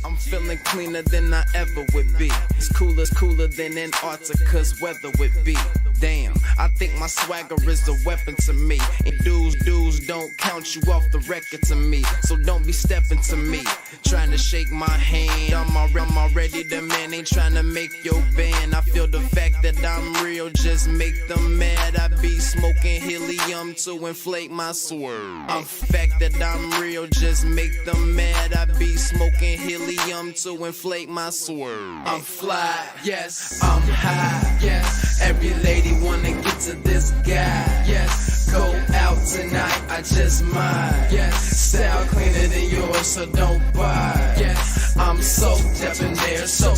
I'm feeling cleaner than I ever would be. It's cooler than Antarctica's weather would be. Damn, I think my swagger is a weapon to me. And dudes don't count you off the record to me. So don't be stepping to me, trying to shake my hand. I'm already the man, ain't trying to make your band. I feel the fact that I'm real, just make them mad. I be smoking helium to inflate my swerve. I'm fact that I'm real, just make them mad. I be smoking helium to inflate my swerve. I'm fly, yes, I'm high, yes. Every lady wanna get to this guy, yes. Go out tonight, I just might, yes. Style cleaner than yours, so don't buy, yes. I'm so debonair, so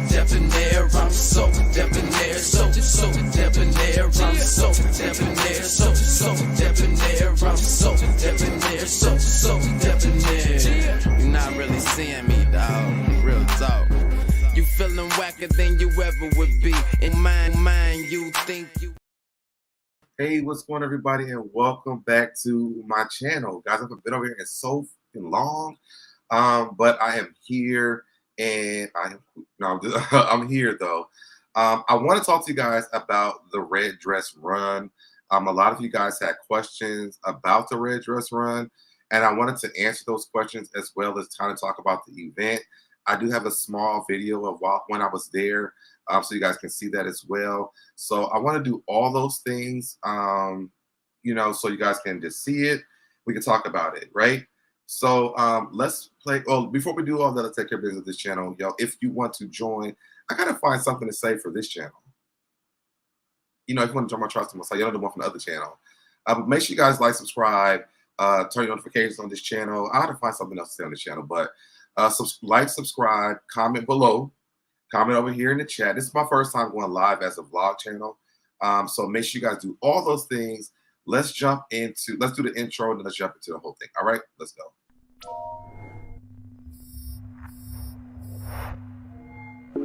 debonair. I'm so debonair, so debonair. I'm so debonair, so debonair. I'm so debonair, so debonair. You're not really seeing me, dawg. Real talk. You feeling whacker than you ever would be. In mind, you think you. Hey, what's going on, everybody, and welcome back to my channel. Guys, I haven't been over here in so long, but I am here, and I'm here, though. I want to talk to you guys about the Red Dress Run. A lot of you guys had questions about the Red Dress Run, and I wanted to answer those questions as well as kind of talk about the event. I do have a small video of when I was there, so you guys can see that as well. So I want to do all those things, so you guys can just see it. We can talk about it, right? So let's play. Oh, before we do all that, let's take care of business of this channel, yo. If you want to join, I gotta find something to say for this channel. If you want to join my trust, so you don't do one from the other channel. Make sure you guys like, subscribe, turn your notifications on this channel. I gotta find something else to say on this channel, but. Like, subscribe, comment below, comment over here in the chat. This is my first time going live as a vlog channel. So make sure you guys do all those things. Let's do the intro and then let's jump into the whole thing. All right, let's go.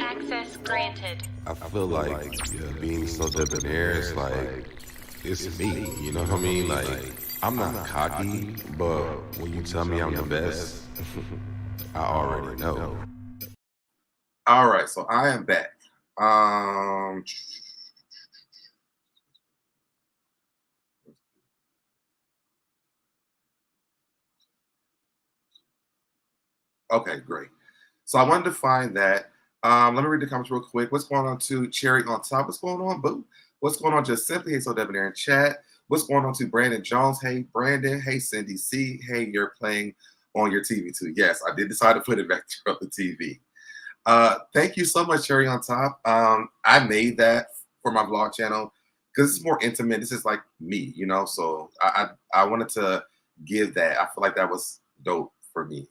Access granted. I feel like being SoDebNair is like, it's me, you know what I mean? Like, I'm not cocky, but when you tell me I'm the best, I already know. All right, so I am back. Okay, great. So I wanted to find that. Let me read the comments real quick. What's going on to Cherry on top? What's going on, Boo? What's going on, Just Simply? Hey, SoDebNair in chat. What's going on to Brandon Jones? Hey, Brandon. Hey, Cindy C. Hey, you're playing on your TV too. Yes, I did decide to put it back on the TV. Thank you so much, Cherry on top. I made that for my vlog channel because it's more intimate. This is like me, so I wanted to give that. I feel like that was dope for me,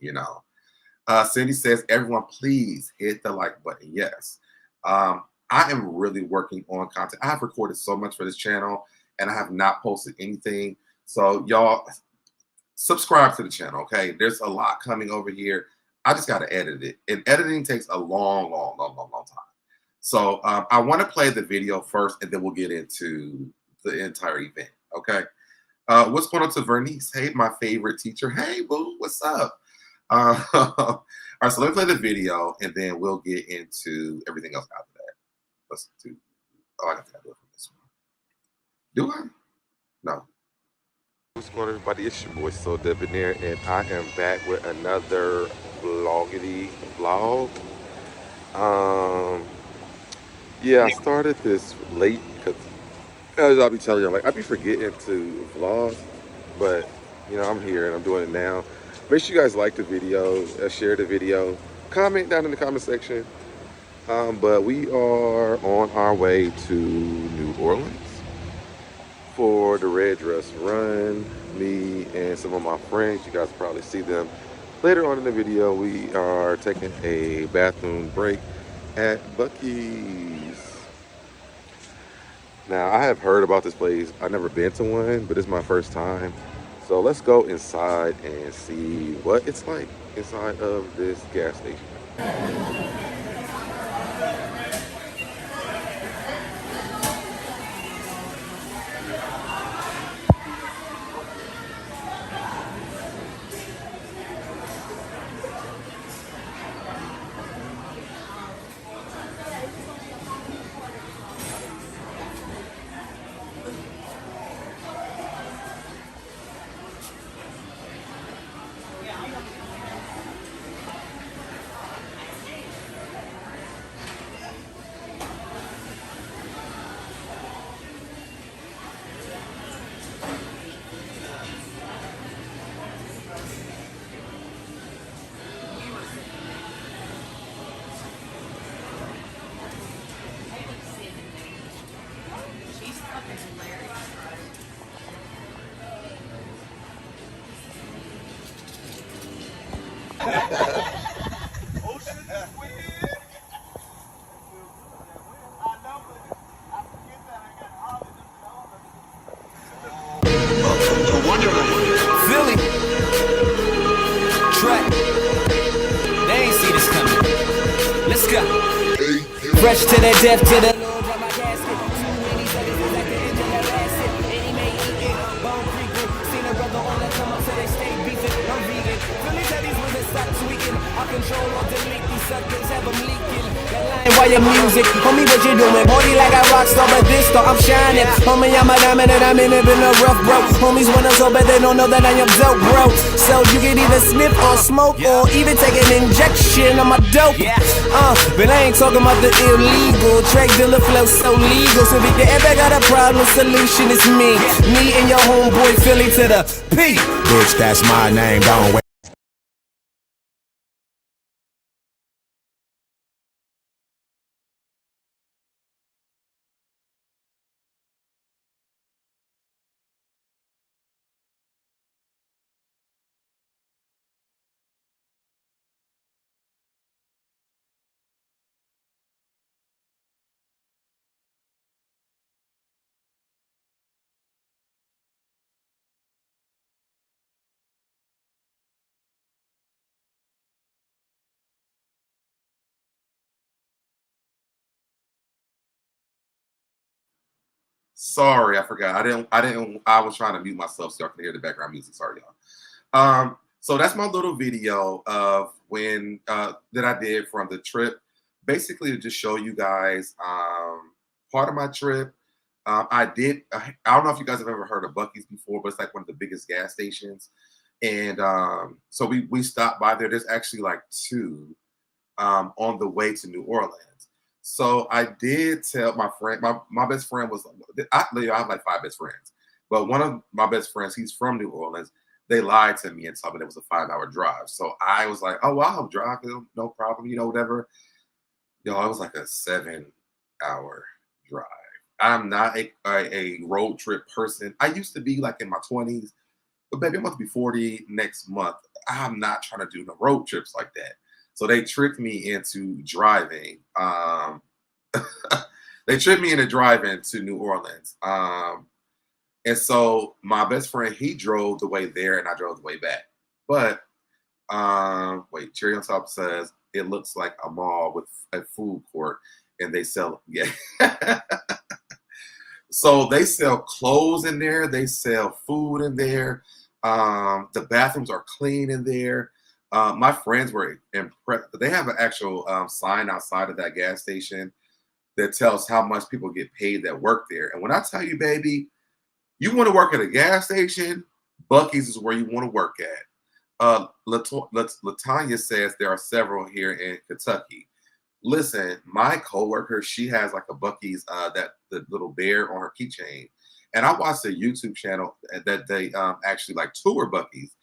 Cindy says, everyone please hit the like button. Yes. I am really working on content. I have recorded so much for this channel and I have not posted anything. So y'all subscribe to the channel, okay? There's a lot coming over here. I just got to edit it. And editing takes a long time. So I want to play the video first, and then we'll get into the entire event, okay? What's going on to Vernice? Hey, my favorite teacher. Hey, boo, what's up? All right, so let me play the video, and then we'll get into everything else after that. Let's do. Oh, I got to do it from this one. Do I? No. What's going on, everybody? It's your boy SoDebNair, and I am back with another vloggity vlog. Yeah, I started this late because, as I'll be telling you, I be forgetting to vlog, but I'm here and I'm doing it now. Make sure you guys like the video, share the video, comment down in the comment section. But we are on our way to New Orleans for the Red Dress Run. Me and some of my friends, you guys probably see them later on in the video. We are taking a bathroom break at Buc-ee's. Now, I have heard about this place. I've never been to one, but it's my first time. So let's go inside and see what it's like inside of this gas station. Let's go. Fresh to the death, to the Lord, drop my casket. Too many suckers is at the end of their acid. And he may eat it, bone creeping. Seen a brother on the come up, so they stay beefing. I'm vegan. Philly teddies with it, stop tweaking. I control or delete these suckers, have them leaking. That line while your music, homie, what you doing? Party like a rock star, but this star, I'm shining. Homie, I'm a diamond and I'm in it in a rough, bro. Homies wanna so bad they don't know that I am dope, bro. So you can either sniff or smoke or even take an injection on my dope. But I ain't talking about the illegal. Drake dealer flow so legal. So if you ever got a problem, solution is me. Me and your homeboy Philly to the P. Bitch, that's my name, don't wait. Sorry, I forgot. I was trying to mute myself so y'all can hear the background music. Sorry, y'all. So that's my little video of when that I did from the trip. Basically to just show you guys part of my trip. I don't know if you guys have ever heard of Buc-ee's before, but it's like one of the biggest gas stations. And so we stopped by there. There's actually like two on the way to New Orleans. So I did tell my friend, my best friend was, I have like 5 best friends, but one of my best friends, he's from New Orleans. They lied to me and told me it was a 5-hour drive. So I was like, oh, well, I'll drive, no problem, whatever. It was like a 7-hour drive. I'm not a road trip person. I used to be like in my 20s, but baby, I'm about to be 40 next month. I'm not trying to do no road trips like that. So they tricked me into driving. They tricked me into driving to New Orleans. And so my best friend, he drove the way there and I drove the way back. But wait, Cherry on Top says it looks like a mall with a food court and they sell, yeah. So they sell clothes in there. They sell food in there. The bathrooms are clean in there. My friends were impressed. They have an actual sign outside of that gas station that tells how much people get paid that work there. And when I tell you, baby, you want to work at a gas station, Buc-ee's is where you want to work at. Latanya says there are several here in Kentucky. Listen, my coworker, she has like a Buc-ee's, the little bear on her keychain. And I watched a YouTube channel that they actually like tour Buc-ee's.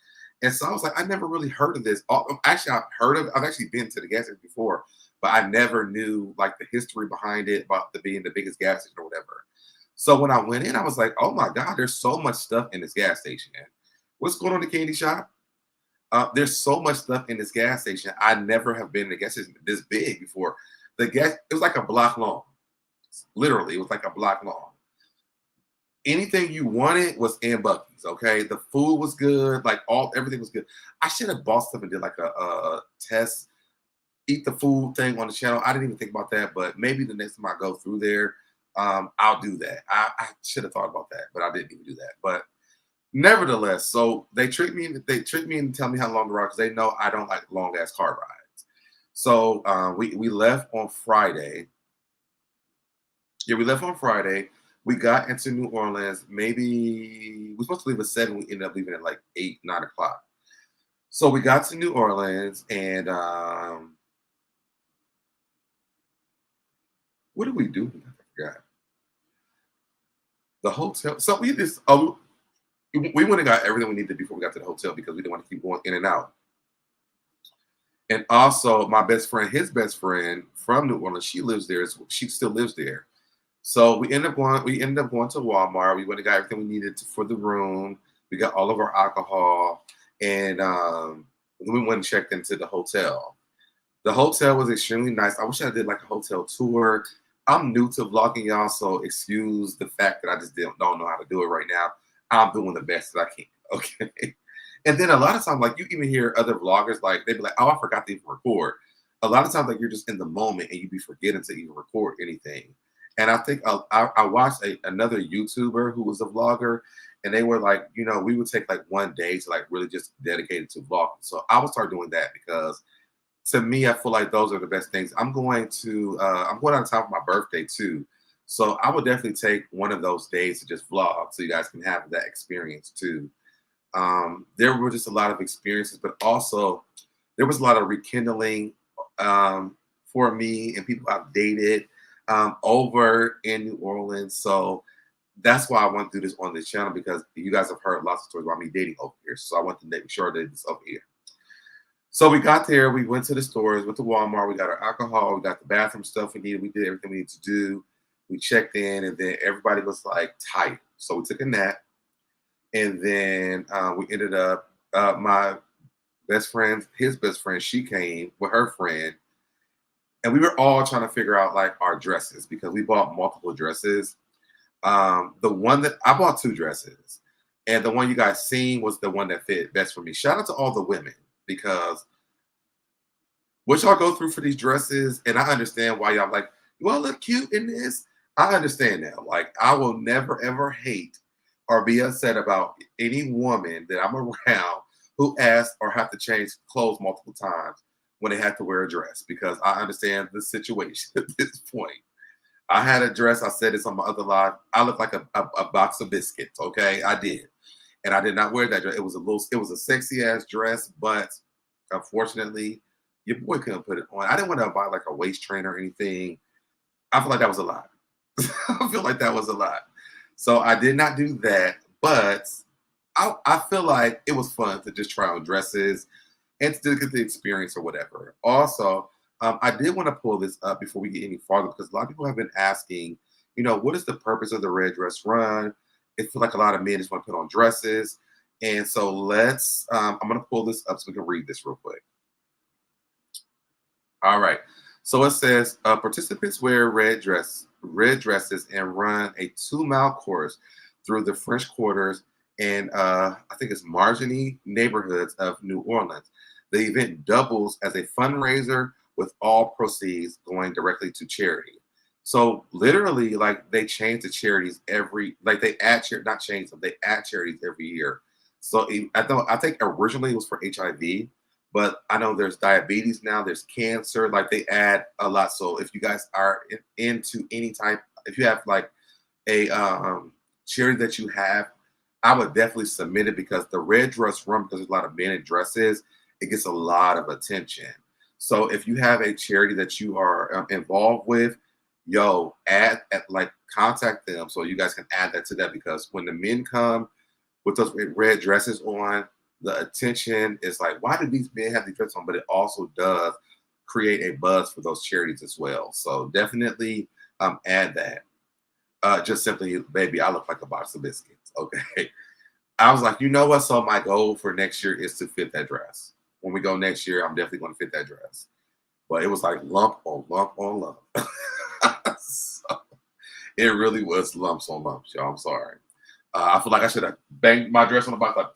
And so I was like, I never really heard of this. Actually, I've actually been to the gas station before, but I never knew like the history behind it, about being the biggest gas station or whatever. So when I went in, I was like, oh my God, there's so much stuff in this gas station. What's going on in the candy shop? There's so much stuff in this gas station. I never have been in a gas station this big before. It was like a block long. Literally, it was like a block long. Anything you wanted was in Buc-ee's, okay? The food was good, like everything was good. I should have bought stuff and did like a test, eat the food thing on the channel. I didn't even think about that, but maybe the next time I go through there, I'll do that. I should have thought about that, but I didn't even do that. But nevertheless, so they tricked me and tell me how long to ride because they know I don't like long ass car rides. So we left on Friday. Yeah, we left on Friday. We got into New Orleans. Maybe we were supposed to leave at 7. We ended up leaving at like 8, 9 o'clock. So we got to New Orleans and what did we do? I forgot. The hotel. So we just we went and got everything we needed before we got to the hotel because we didn't want to keep going in and out. And also my best friend, his best friend from New Orleans, she lives there. She still lives there. So we ended up going to Walmart. We went and got everything we needed for the room. We got all of our alcohol, and we went and checked into the hotel. The hotel was extremely nice. I wish I did like a hotel tour. I'm new to vlogging, y'all, so excuse the fact that I just don't know how to do it right now. I'm doing the best that I can, okay? And then a lot of times, like you even hear other vloggers, like they be like, "Oh, I forgot to even record." a lot of times like you're just in the moment and you be forgetting to even record anything. And I think I watched another YouTuber who was a vlogger, and they were like, you know, we would take like one day to like really just dedicate it to vlogging. So I would start doing that because to me, I feel like those are the best things. I'm going out of town for my birthday too. So I would definitely take one of those days to just vlog so you guys can have that experience too. There were just a lot of experiences, but also there was a lot of rekindling for me and people I've dated over in New Orleans. So that's why I want to do this on this channel, because you guys have heard lots of stories about me dating over here. So I want to make sure that it's over here. So we got there, we went to the stores, went to Walmart, we got our alcohol, we got the bathroom stuff we needed, we did everything we needed to do. We checked in, and then everybody was like tight. So we took a nap, and then we ended up, my best friend, his best friend, she came with her friend, and we were all trying to figure out like our dresses because we bought multiple dresses. The one that I bought 2 dresses, and the one you guys seen was the one that fit best for me. Shout out to all the women, because what y'all go through for these dresses, and I understand why y'all like, you all look cute in this. I understand now. Like, I will never ever hate or be upset about any woman that I'm around who asks or have to change clothes multiple times when they have to wear a dress, because I understand the situation at this point. I had a dress, I said this on my other live, I looked like a box of biscuits, okay? I did. And I did not wear that dress. It was a sexy ass dress, but unfortunately, your boy couldn't put it on. I didn't want to buy like a waist trainer or anything. I feel like that was a lot. I feel like that was a lot. So I did not do that, but I feel like it was fun to just try on dresses and to get the experience or whatever. Also, I did want to pull this up before we get any farther, because a lot of people have been asking, you know, what is the purpose of the red dress run? It feels like a lot of men just want to put on dresses. And so I'm going to pull this up so we can read this real quick. All right. So it says, participants wear red dresses and run a 2-mile course through the French quarters and I think it's Marigny neighborhoods of New Orleans. The event doubles as a fundraiser with all proceeds going directly to charity. So literally, like, they change the charities they add charities every year. So I think originally it was for HIV, but I know there's diabetes now, there's cancer, like they add a lot. So if you guys are into any type, if you have like a charity that you have, I would definitely submit it, because the red dress run, because there's a lot of men in dresses, it gets a lot of attention. So if you have a charity that you are involved with, contact them so you guys can add that to that, because when the men come with those red dresses on, the attention is like, why do these men have these dresses on? But it also does create a buzz for those charities as well. So definitely add that. Just simply, baby, I look like a box of biscuits. Okay. I was like, you know what? So my goal for next year is to fit that dress. When we go next year, I'm definitely going to fit that dress. But it was like lump on lump on lump. So it really was lumps on lumps, y'all. I'm sorry. I feel like I should have banged my dress on the box, like,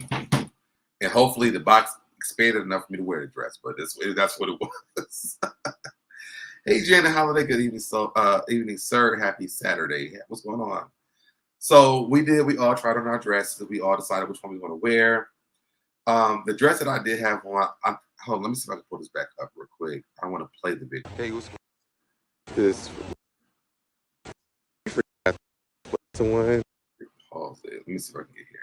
and hopefully the box expanded enough for me to wear the dress. But that's what it was. Hey, Janet Holiday, good evening. Evening, sir. Happy Saturday. What's going on? So we all tried on our dresses. We all decided which one we want to wear. The dress that I did have on, hold on, let me see if I can pull this back up real quick. I want to play the video. Hey, what's this? Someone Pause it. Let me see if I can get here.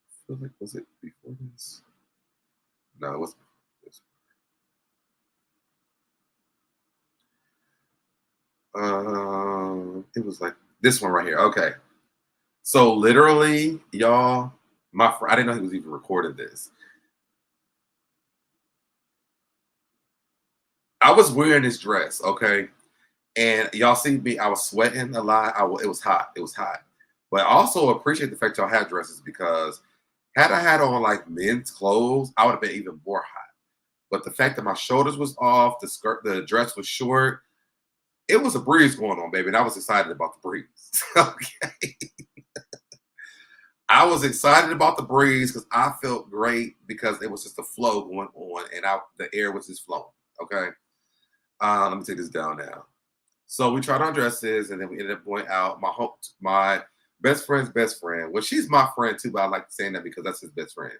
I feel like, was it before this? No, it wasn't before this. It was like this one right here. Okay. So literally, y'all, I didn't know he was even recording this. I was wearing this dress, okay? And y'all see me, I was sweating a lot. It was hot. It was hot. But I also appreciate the fact y'all had dresses, because had I had on like men's clothes, I would have been even more hot. But the fact that my shoulders was off, the dress was short, it was a breeze going on, baby, and I was excited about the breeze. Okay. I was excited about the breeze because I felt great because it was just a flow going on and the air was just flowing. Okay. Let me take this down now. So we tried on dresses and then we ended up going out. My best friend's best friend. Well, she's my friend too, but I like saying that because that's his best friend.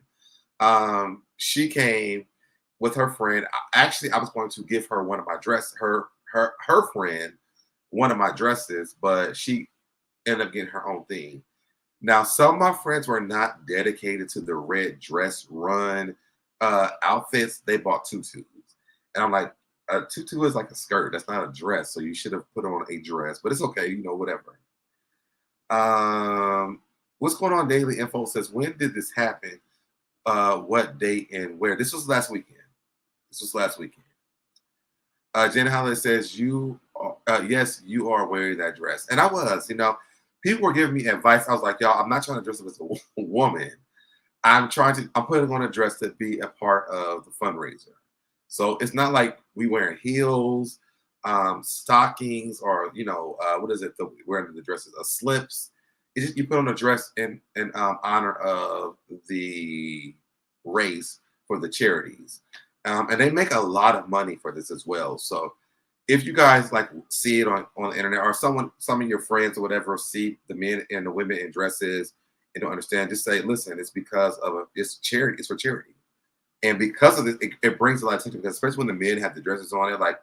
She came with her friend. Actually, I was going to give her one of my dresses, her friend, one of my dresses, but she ended up getting her own thing. Now, some of my friends were not dedicated to the red dress run outfits. They bought tutus. And I'm like, a tutu is like a skirt. That's not a dress. So you should have put on a dress, but it's okay. You know, whatever. What's going on? Daily Info says, when did this happen? What date and where? This was last weekend. Jen Holiday says, yes, you are wearing that dress. And I was, people were giving me advice. I was like, y'all, I'm not trying to dress up as a woman. I'm putting on a dress to be a part of the fundraiser. So it's not like we wearing heels, stockings, or, what is it? Wearing the dresses, slips. It's just, you put on a dress in honor of the race for the charities. And they make a lot of money for this as well. So if you guys see it on the internet, or some of your friends or whatever see the men and the women in dresses and don't understand, just say, listen, it's because of it's charity. It's for charity. And because of this, it brings a lot of attention, because especially when the men have the dresses on, they're like,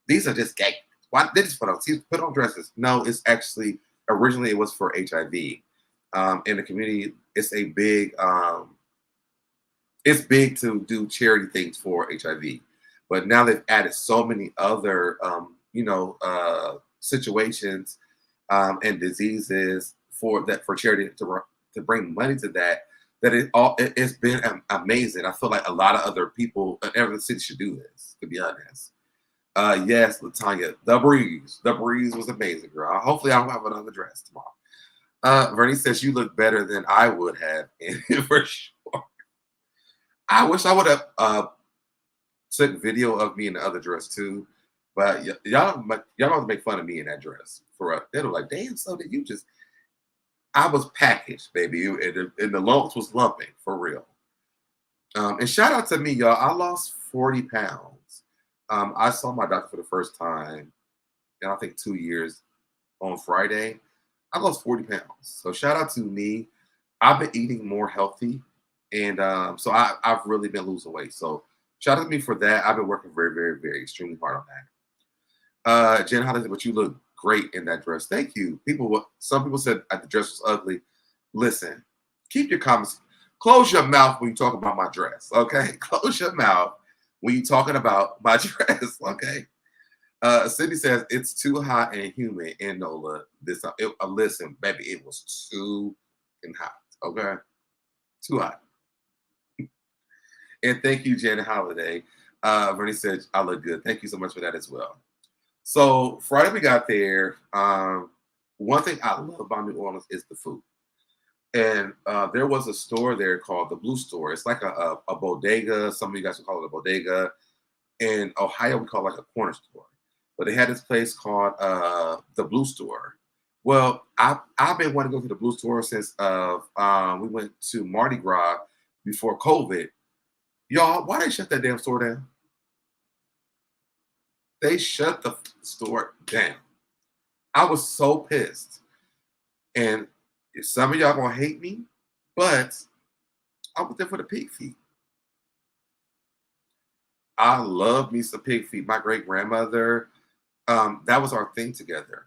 these are just gay. Why they just put on dresses? No, it's actually originally it was for HIV. In the community, it's a big it's big to do charity things for HIV. But now they've added so many other situations and diseases for charity to bring money to that it's been amazing. I feel like a lot of other people in every city should do this, to be honest. Yes, Latanya, the breeze was amazing, girl. Hopefully I'll have another dress tomorrow. Vernie says, you look better than I would have, for sure. I wish I would have took video of me in the other dress too, but y'all don't make fun of me in that dress. They were like, damn, so did you just? I was packaged, baby, and the lumps was lumping for real. And shout out to me, y'all. I lost 40 pounds. I saw my doctor for the first time in I think 2 years on Friday. I lost 40 pounds. So shout out to me. I've been eating more healthy, and so I've really been losing weight. So shout out to me for that. I've been working very, very, very extremely hard on that. Jen, how does it? But you look great in that dress. Thank you. Some people said the dress was ugly. Listen, keep your comments. Close your mouth when you talk about my dress. Okay, close your mouth when you're talking about my dress. Okay. Cindy says it's too hot and humid in NOLA. Listen, baby, it was too hot. Okay, too hot. And thank you, Janet Holiday. Bernie said I look good. Thank you so much for that as well. So Friday we got there. One thing I love about New Orleans is the food. And there was a store there called the Blue Store. It's like a bodega. Some of you guys would call it a bodega. In Ohio, we call it like a corner store. But they had this place called the Blue Store. Well, I've been wanting to go to the Blue Store since we went to Mardi Gras before COVID. Y'all, why they shut that damn store down? They shut the store down. I was so pissed. And some of y'all gonna hate me, but I was there for the pig feet. I love me some pig feet. My great grandmother, that was our thing together.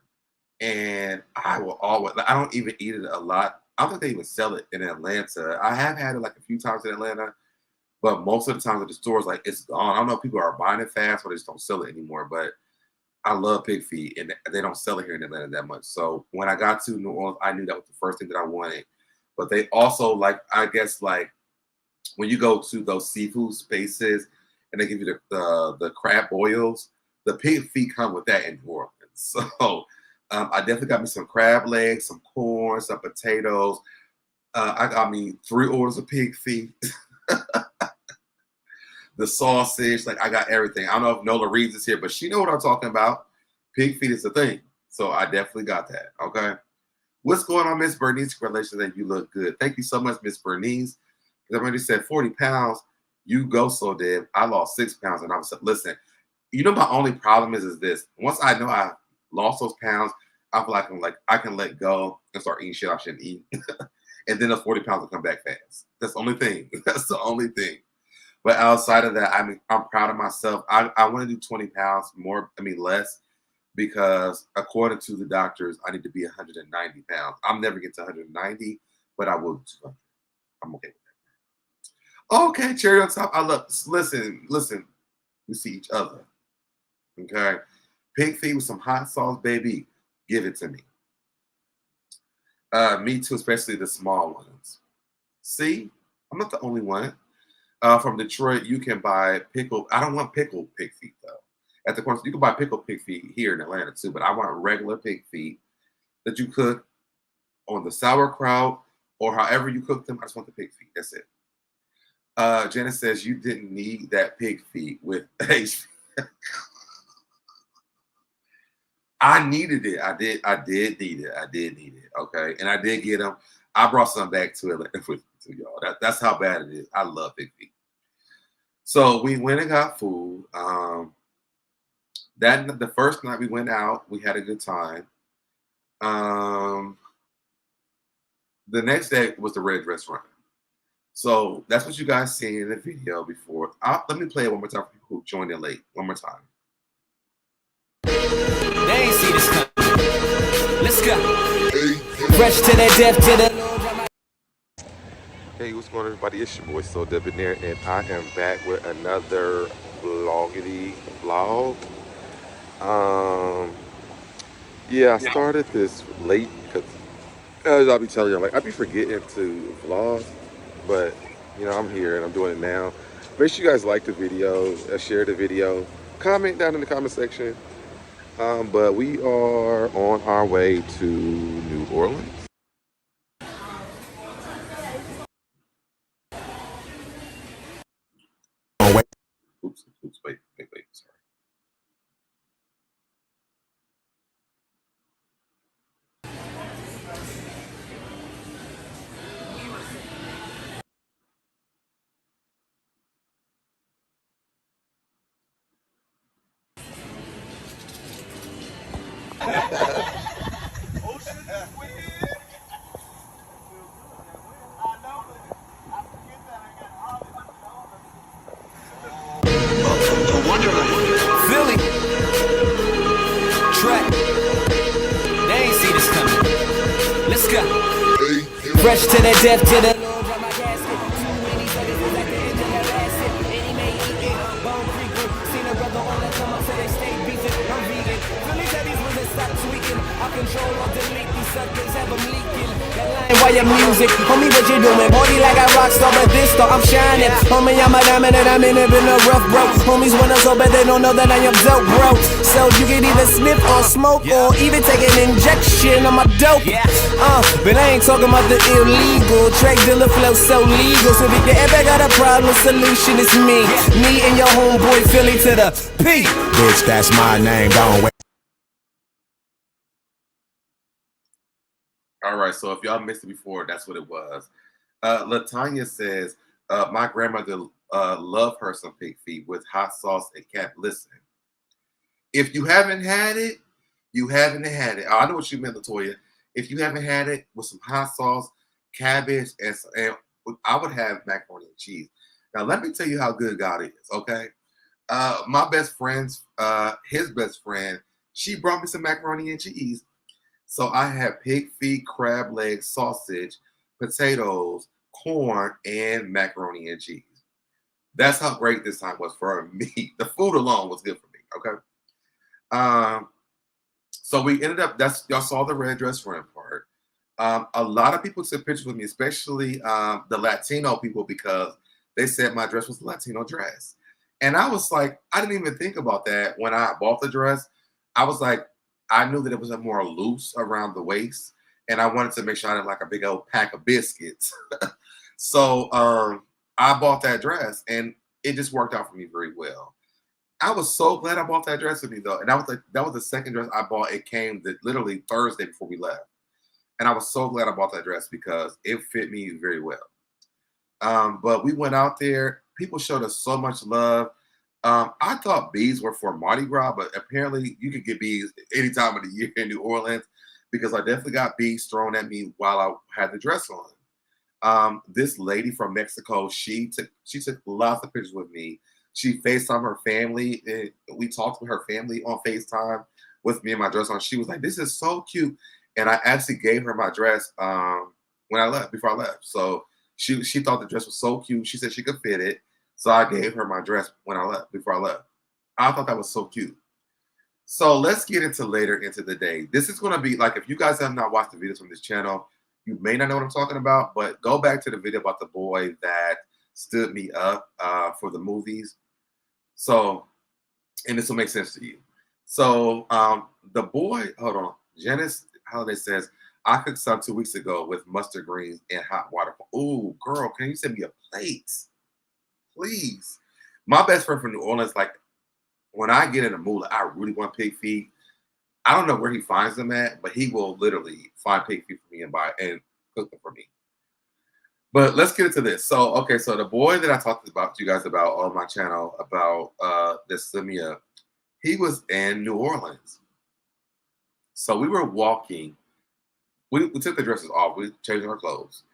And I don't even eat it a lot. I don't think they even sell it in Atlanta. I have had it like a few times in Atlanta, but most of the times at the stores, like it's gone. I don't know if people are buying it fast or they just don't sell it anymore, but I love pig feet and they don't sell it here in Atlanta that much. So when I got to New Orleans, I knew that was the first thing that I wanted. But they also I guess when you go to those seafood spaces and they give you the crab boils, the pig feet come with that in New Orleans. So I definitely got me some crab legs, some corn, some potatoes. I got me 3 orders of pig feet. The sausage, I got everything. I don't know if Nola Reeves is here, but she know what I'm talking about. Pig feet is a thing. So I definitely got that. Okay. What's going on, Miss Bernice? Congratulations that you look good. Thank you so much, Miss Bernice. Everybody said 40 pounds. You go, SoDeb. I lost 6 pounds. And I was listen, you know, my only problem is this. Once I know I lost those pounds, I feel like I can let go and start eating shit I shouldn't eat. And then those 40 pounds will come back fast. That's the only thing. That's the only thing. But outside of that, I mean, I'm proud of myself. I want to do 20 pounds more, less, because according to the doctors, I need to be 190 pounds. I'm never get to 190, but I will do 200. I'm okay with that. Okay, cherry on top. I love, listen, we see each other. Okay. Pig feet with some hot sauce, baby. Give it to me. Me too, especially the small ones. See, I'm not the only one. From Detroit, you can buy pickled. I don't want pickled pig feet though. At the corner, you can buy pickled pig feet here in Atlanta too, but I want regular pig feet that you cook on the sauerkraut or however you cook them. I just want the pig feet. That's it. Jenna says you didn't need that pig feet with H. I needed it. I did need it. Okay. And I did get them. I brought some back to Atlanta to y'all. That's how bad it is. I love pig feet. So we went and got food. The first night we went out, we had a good time. The next day was the Red Restaurant. So that's what you guys seen in the video before. Let me play it one more time for people who joined in late. One more time. They ain't see this coming. Let's go. Fresh to the death to the. Hey, what's going on, everybody? It's your boy SoDebNair, and I am back with another vloggity vlog. Yeah, I started this late because, as I'll be telling you, I be forgetting to vlog, but you know, I'm here and I'm doing it now. Make sure you guys like the video, share the video, comment down in the comment section. But we are on our way to New Orleans. Oops, wait, sorry. Philly. Track. They ain't see this coming. Let's go. Fresh to the death to the. Why your music, homie, what you doing? Body like a rock star, but this star, I'm shining. Homie, I'm a diamond and I'm in it in a rough, bro. Homies wanna so bad they don't know that I am dope, bro. So you can either sniff or smoke or even take an injection on my dope. But I ain't talking about the illegal. Track dealer flow so legal. So if you ever got a problem, solution is me. Me and your homeboy Philly to the P. Bitch, that's my name. Don't wait. All right, so if y'all missed it before, that's what it was. Latanya says, my grandmother loved her some pig feet with hot sauce and cap. Listen, if you haven't had it, you haven't had it. I know what you meant, Latoya. If you haven't had it with some hot sauce, cabbage, and I would have macaroni and cheese. Now, let me tell you how good God is, okay? My best friend's, his best friend, she brought me some macaroni and cheese. So I had pig feet, crab legs, sausage, potatoes, corn, and macaroni and cheese. That's how great this time was for me. The food alone was good for me, okay? So we ended up, y'all saw the red dress run part. A lot of people took pictures with me, especially the Latino people, because they said my dress was a Latino dress. And I was like, I didn't even think about that when I bought the dress. I was like, I knew that it was a more loose around the waist, and I wanted to make sure I had like a big old pack of biscuits. So I bought that dress, and it just worked out for me very well. I was so glad I bought that dress with me though, and that was the second dress I bought. It came literally Thursday before we left, and I was so glad I bought that dress because it fit me very well. But we went out there. People showed us so much love. I thought bees were for Mardi Gras, but apparently you could get bees any time of the year in New Orleans because I definitely got bees thrown at me while I had the dress on. This lady from Mexico, she took lots of pictures with me. She FaceTimed her family. And we talked with her family on FaceTime with me and my dress on. She was like, "This is so cute," and I actually gave her my dress when I left before I left. So she thought the dress was so cute. She said she could fit it. So I gave her my dress when I left, before I left. I thought that was so cute. So let's get into later into the day. This is going to be like, if you guys have not watched the videos from this channel, you may not know what I'm talking about, but go back to the video about the boy that stood me up for the movies. So, and this will make sense to you. So the boy, hold on, Janice Holiday says, I cooked some 2 weeks ago with mustard greens and hot water. Ooh, girl, can you send me a plate? Please. My best friend from New Orleans, like when I get in a mood, I really want pig feet. I don't know where he finds them at, but he will literally find pig feet for me and buy and cook them for me. But let's get into this. So, okay, so the boy that I talked about to you guys about on my channel about this Samia, he was in New Orleans. So we were walking. We took the dresses off. We changed our clothes.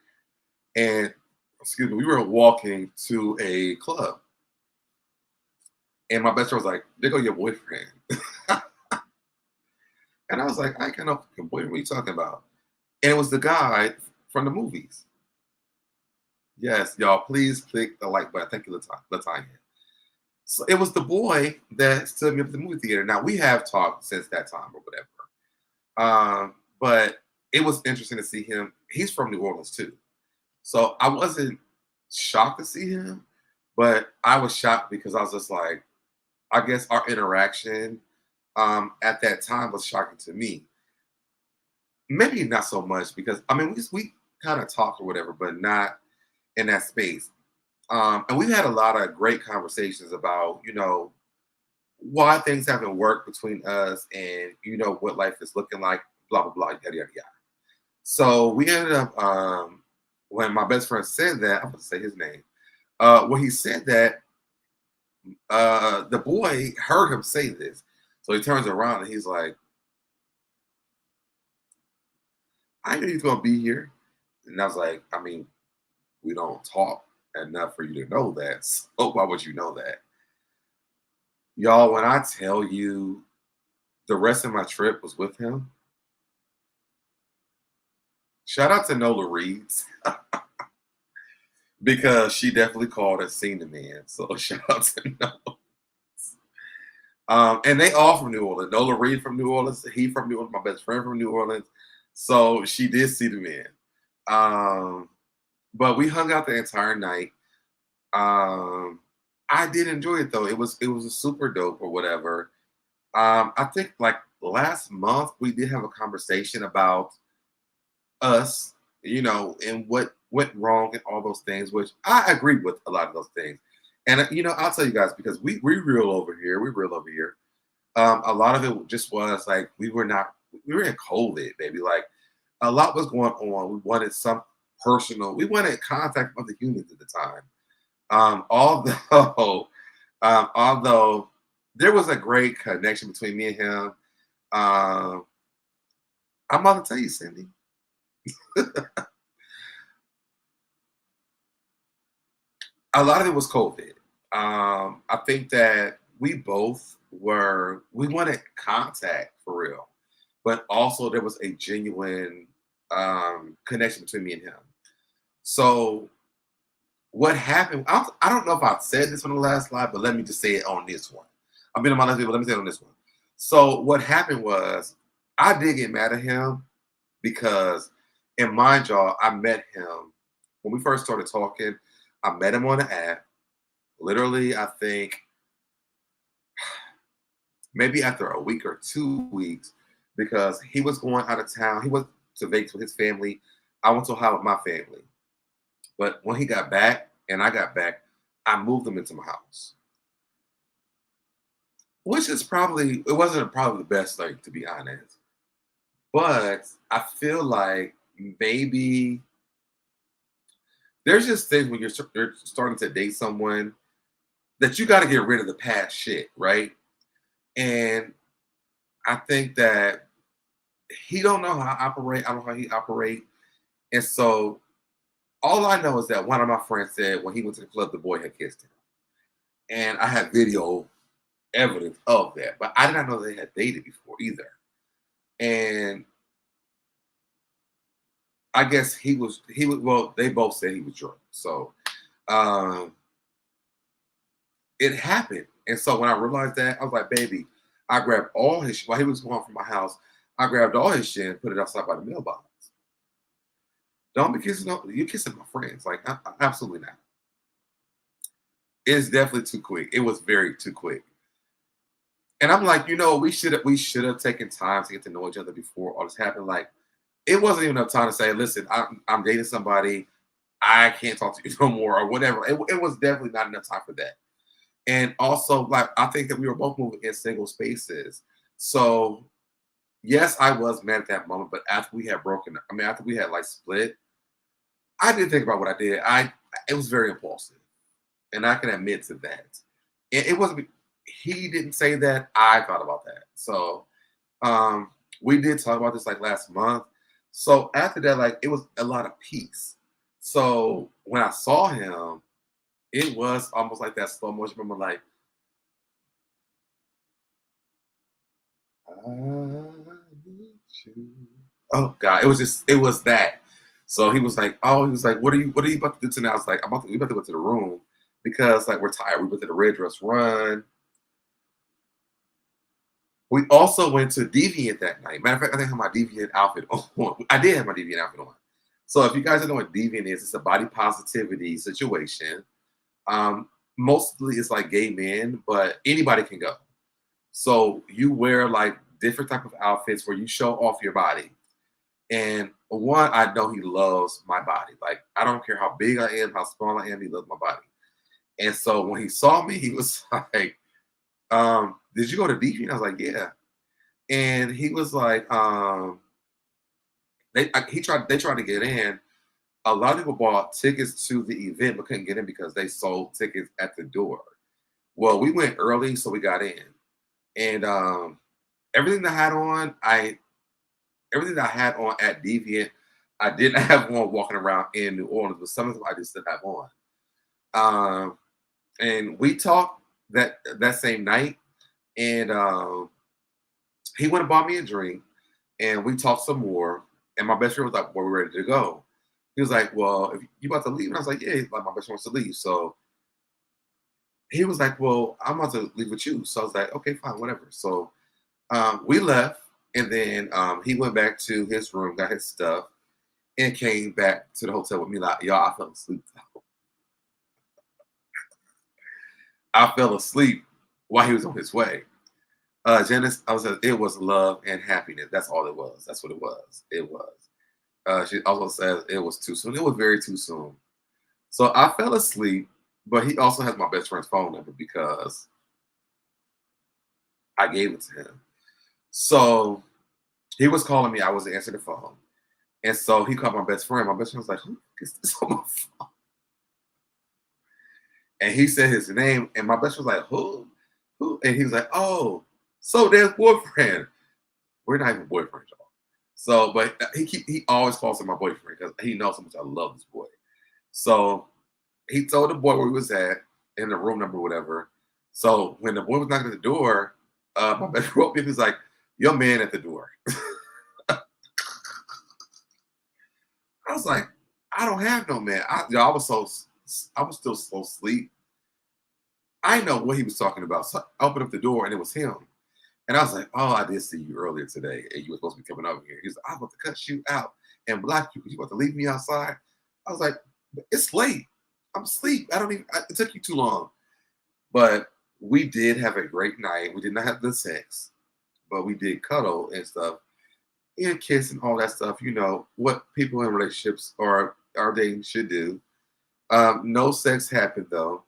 And excuse me, we were walking to a club. And my best friend was like, "There go your boyfriend." And I was like, "I can't know fucking boyfriend. What are you talking about?" And it was the guy from the movies. Yes, y'all, please click the like button. Thank you, Latanya. So it was the boy that stood me up at the movie theater. Now, we have talked since that time or whatever. But it was interesting to see him. He's from New Orleans, too. So I wasn't shocked to see him, but I was shocked because I was just like, I guess our interaction at that time was shocking to me. Maybe not so much because, I mean, we kind of talked or whatever, but not in that space. And we've had a lot of great conversations about, you know, why things haven't worked between us and, you know, what life is looking like, blah, blah, blah, yada, yada, yada. So we ended up, when my best friend said that, I'm going to say his name. When he said that, the boy heard him say this. So he turns around and he's like, "I knew he was going to be here." And I was like, I mean, we don't talk enough for you to know that. So why would you know that? Y'all, when I tell you the rest of my trip was with him, shout out to Nola Reeds. Because she definitely called and seen the man. So shout out to Nola. And they all from New Orleans. Nola Reed from New Orleans. He from New Orleans. My best friend from New Orleans. So she did see the man. But we hung out the entire night. I did enjoy it though. It was a super dope or whatever. I think like last month we did have a conversation about us, you know, and what went wrong and all those things, which I agree with a lot of those things. And you know, I'll tell you guys because we real over here. We real over here. A lot of it just was like we were in COVID, baby. Like a lot was going on. We wanted some personal. We wanted contact with the humans at the time. Although there was a great connection between me and him. I'm about to tell you, Cindy. A lot of it was COVID. I think that we wanted contact for real, but also there was a genuine connection between me and him. So what happened? I don't know if I said this on the last slide, but let me just say it on this one. I've been on my last video, but let me say it on this one. So what happened was I did get mad at him because in mind y'all, I met him when we first started talking. I met him on the app. Literally, I think maybe after a week or 2 weeks, because he was going out of town. He went to Vegas with his family. I went to Ohio with my family. But when he got back and I got back, I moved him into my house. which is probably, it wasn't probably the best thing, to be honest. But I feel like maybe there's just things when you're starting to date someone that you got to get rid of the past shit, right? And I think that he don't know how I operate. I don't know how he operate. And so all I know is that one of my friends said when he went to the club, the boy had kissed him. And I have video evidence of that. But I did not know they had dated before either. And I guess well, they both said he was drunk. So it happened. And so when I realized that, I was like, baby, I grabbed all his shit. While he was going from my house, I grabbed all his shit and put it outside by the mailbox. Don't be kissing, you're kissing my friends. Like, absolutely not. It's definitely too quick. It was very too quick. And I'm like, we should have taken time to get to know each other before all this happened. Like, it wasn't even enough time to say, listen, I'm dating somebody. I can't talk to you no more or whatever. It was definitely not enough time for that. And also, like, I think that we were both moving in single spaces. So, yes, I was mad at that moment. But after we had after we had like split, I did think about what I did. It was very impulsive. And I can admit to that. It wasn't, he didn't say that. I thought about that. So, we did talk about this like last month. So after that, like, it was a lot of peace. So when I saw him, it was almost like that slow motion moment, like, I need you. Oh God, it was that. So he was like, what are you about to do tonight? I was like, we about to go to the room because like we're tired. We went to the Red Dress Run. We also went to Deviant that night. Matter of fact, I think I had my Deviant outfit on. I did have my Deviant outfit on. So if you guys don't know what Deviant is, it's a body positivity situation. Mostly it's like gay men, but anybody can go. So you wear like different type of outfits where you show off your body. And one, I know he loves my body. Like, I don't care how big I am, how small I am, he loves my body. And so when he saw me, he was like, did you go to Deviant? I was like, yeah. And he was like, they tried to get in. A lot of people bought tickets to the event but couldn't get in because they sold tickets at the door. Well, we went early, so we got in. And everything that I had on at Deviant, I didn't have on walking around in New Orleans, but some of them I just didn't have on. And we talked that same night, and he went and bought me a drink, and we talked some more. And my best friend was like, "Well, we're ready to go." He was like, "Well, if you about to leave?" And I was like, "Yeah." Like, my best friend wants to leave, so he was like, "Well, I'm about to leave with you." So I was like, "Okay, fine, whatever." So we left, and then he went back to his room, got his stuff, and came back to the hotel with me. Like, y'all, I fell asleep. I fell asleep while he was on his way. Janice, it was love and happiness. That's all it was. That's what it was. It was. She also says it was too soon. It was very too soon. So I fell asleep, but he also has my best friend's phone number because I gave it to him. So he was calling me. I wasn't answering the phone. And so he called my best friend. My best friend was like, "Who is this on my phone?" And he said his name. And my best friend was like, "Who? Who?" And he was like, "Oh, so there's boyfriend." We're not even boyfriends, y'all. So, but he always calls him my boyfriend because he knows how much I love this boy. So he told the boy where he was at in the room number, whatever. So when the boy was knocking at the door, my best friend was like, "Your man at the door." I was like, "I don't I was still so asleep. I know what he was talking about. So I opened up the door and it was him. And I was like, "Oh, I did see you earlier today, and you were supposed to be coming over here." He's like, "I'm about to cut you out and block you because you about to leave me outside." I was like, "It's late. I'm asleep. It took you too long." But we did have a great night. We did not have the sex, but we did cuddle and stuff, and kiss and all that stuff. You know, what people in relationships or are dating should do. No sex happened though.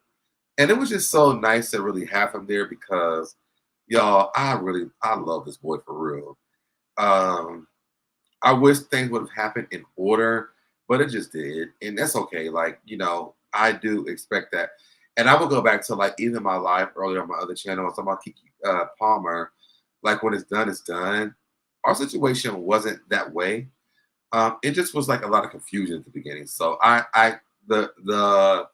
And it was just so nice to really have him there because Y'all, I love this boy for real. I wish things would have happened in order, but it just did. And that's okay. Like, I do expect that. And I will go back to like even my live earlier on my other channel, I was talking about Kiki Palmer. Like when it's done, it's done. Our situation wasn't that way. It just was like a lot of confusion at the beginning. So the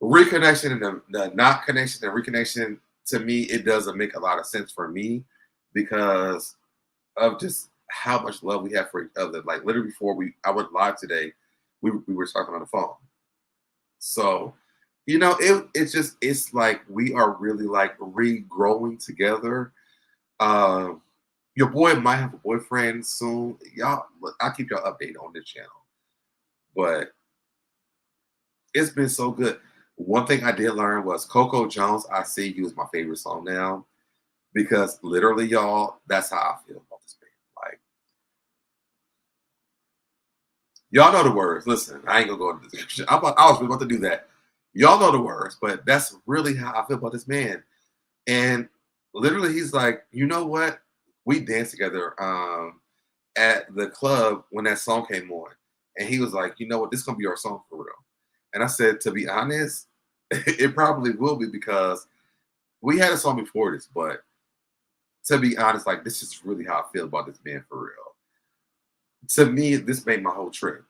reconnection and the not connection and reconnection, to me, it doesn't make a lot of sense for me because of just how much love we have for each other. Like literally before I went live today, we were talking on the phone. So, it's like we are really like regrowing together. Your boy might have a boyfriend soon. Y'all, I'll keep y'all updated on this channel. But it's been so good. One thing I did learn was Coco Jones, I See You is my favorite song now. Because literally, y'all, that's how I feel about this band. Like, y'all know the words. Listen, I ain't gonna go into the description. I was about to do that. Y'all know the words, but that's really how I feel about this man. And literally, he's like, you know what? We danced together at the club when that song came on. And he was like, you know what? This is gonna be our song for real. And I said, to be honest, it probably will be because we had a song before this, but to be honest, like this is really how I feel about this man for real. To me, this made my whole trip.